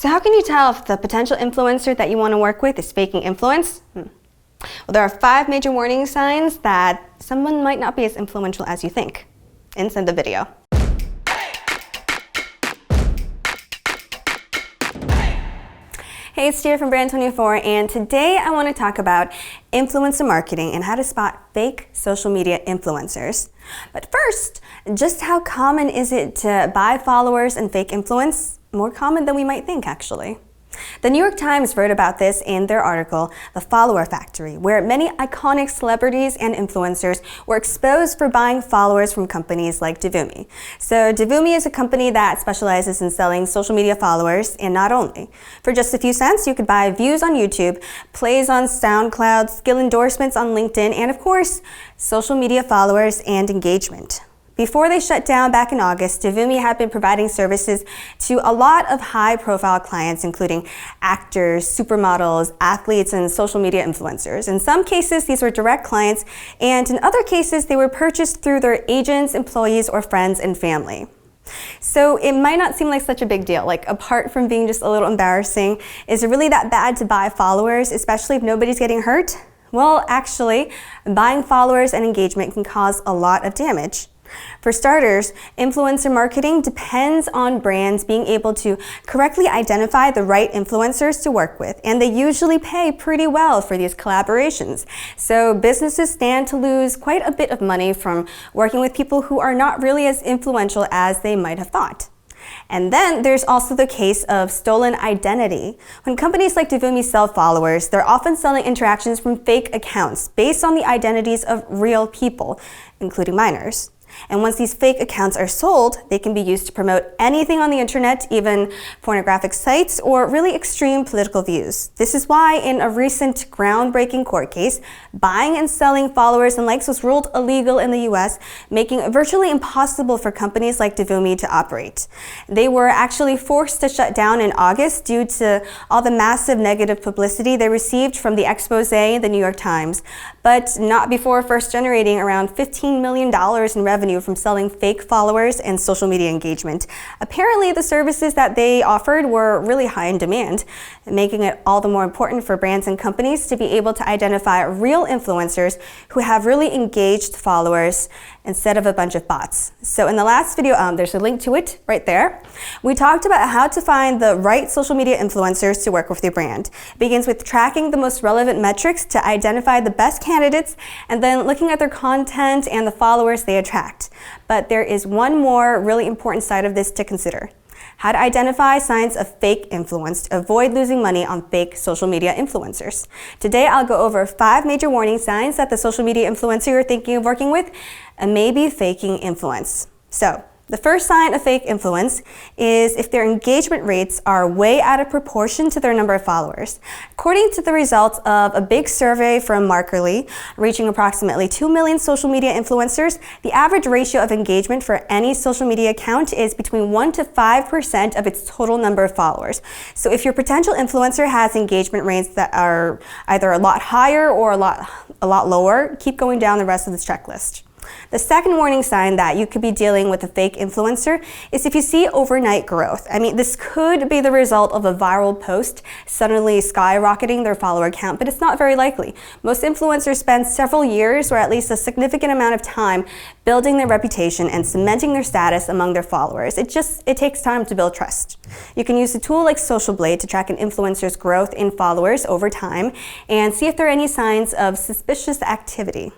So how can you tell if the potential influencer that you want to work with is faking influence? Well, there are 5 major warning signs that someone might not be as influential as you think. Inside the video. Hey, it's Chia from Brand24, and today I want to talk about influencer marketing and how to spot fake social media influencers. But first, just how common is it to buy followers and fake influence? More common than we might think, actually. The New York Times wrote about this in their article, The Follower Factory, where many iconic celebrities and influencers were exposed for buying followers from companies like Devumi. So Devumi is a company that specializes in selling social media followers, and not only. For just a few cents, you could buy views on YouTube, plays on SoundCloud, skill endorsements on LinkedIn, and of course, social media followers and engagement. Before they shut down back in August, Devumi had been providing services to a lot of high-profile clients, including actors, supermodels, athletes, and social media influencers. In some cases, these were direct clients, and in other cases, they were purchased through their agents, employees, or friends and family. So it might not seem like such a big deal. Like, apart from being just a little embarrassing, is it really that bad to buy followers, especially if nobody's getting hurt? Well, actually, buying followers and engagement can cause a lot of damage. For starters, influencer marketing depends on brands being able to correctly identify the right influencers to work with, and they usually pay pretty well for these collaborations. So businesses stand to lose quite a bit of money from working with people who are not really as influential as they might have thought. And then there's also the case of stolen identity. When companies like Devumi sell followers, they're often selling interactions from fake accounts based on the identities of real people, including minors. And once these fake accounts are sold, they can be used to promote anything on the internet, even pornographic sites or really extreme political views. This is why in a recent groundbreaking court case, buying and selling followers and likes was ruled illegal in the US, making it virtually impossible for companies like Devumi to operate. They were actually forced to shut down in August due to all the massive negative publicity they received from the expose in the New York Times, but not before first generating around $15 million in revenue from selling fake followers and social media engagement. Apparently, the services that they offered were really high in demand, making it all the more important for brands and companies to be able to identify real influencers who have really engaged followers instead of a bunch of bots. So in the last video, there's a link to it right there. We talked about how to find the right social media influencers to work with your brand. It begins with tracking the most relevant metrics to identify the best candidates, and then looking at their content and the followers they attract. But there is one more really important side of this to consider: how to identify signs of fake influence to avoid losing money on fake social media influencers. Today, I'll go over 5 major warning signs that the social media influencer you're thinking of working with may be faking influence. So, the first sign of fake influence is if their engagement rates are way out of proportion to their number of followers. According to the results of a big survey from Markerly, reaching approximately 2 million social media influencers, the average ratio of engagement for any social media account is between 1 to 5% of its total number of followers. So if your potential influencer has engagement rates that are either a lot higher or a lot lower, keep going down the rest of this checklist. The second warning sign that you could be dealing with a fake influencer is if you see overnight growth. I mean, this could be the result of a viral post suddenly skyrocketing their follower count, but it's not very likely. Most influencers spend several years or at least a significant amount of time building their reputation and cementing their status among their followers. It takes time to build trust. You can use a tool like Social Blade to track an influencer's growth in followers over time and see if there are any signs of suspicious activity.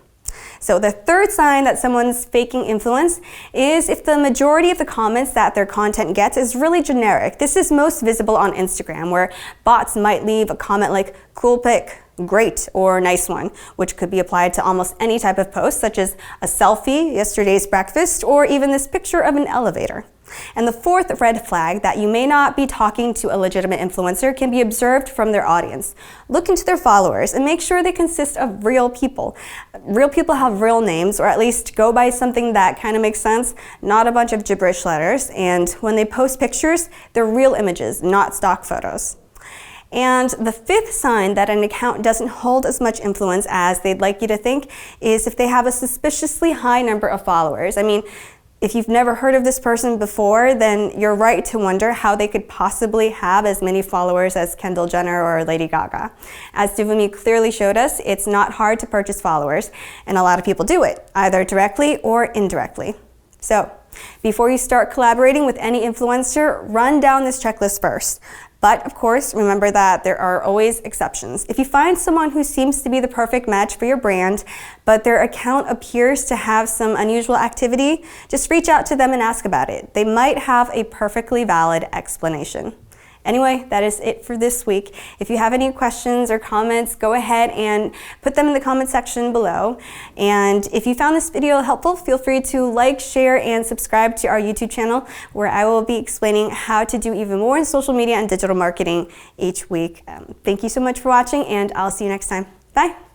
So the third sign that someone's faking influence is if the majority of the comments that their content gets is really generic. This is most visible on Instagram, where bots might leave a comment like "cool pic," "great," or "nice one," which could be applied to almost any type of post, such as a selfie, yesterday's breakfast, or even this picture of an elevator. And the fourth red flag that you may not be talking to a legitimate influencer can be observed from their audience. Look into their followers and make sure they consist of real people. Real people have real names, or at least go by something that kind of makes sense, not a bunch of gibberish letters. And when they post pictures, they're real images, not stock photos. And the fifth sign that an account doesn't hold as much influence as they'd like you to think is if they have a suspiciously high number of followers. I mean, If you've never heard of this person before, then you're right to wonder how they could possibly have as many followers as Kendall Jenner or Lady Gaga. As Devumi clearly showed us, it's not hard to purchase followers, and a lot of people do it, either directly or indirectly. So, before you start collaborating with any influencer, run down this checklist first. But of course, remember that there are always exceptions. If you find someone who seems to be the perfect match for your brand, but their account appears to have some unusual activity, just reach out to them and ask about it. They might have a perfectly valid explanation. Anyway, that is it for this week. If you have any questions or comments, go ahead and put them in the comment section below. And if you found this video helpful, feel free to like, share, and subscribe to our YouTube channel, where I will be explaining how to do even more in social media and digital marketing each week. Thank you so much for watching, and I'll see you next time. Bye.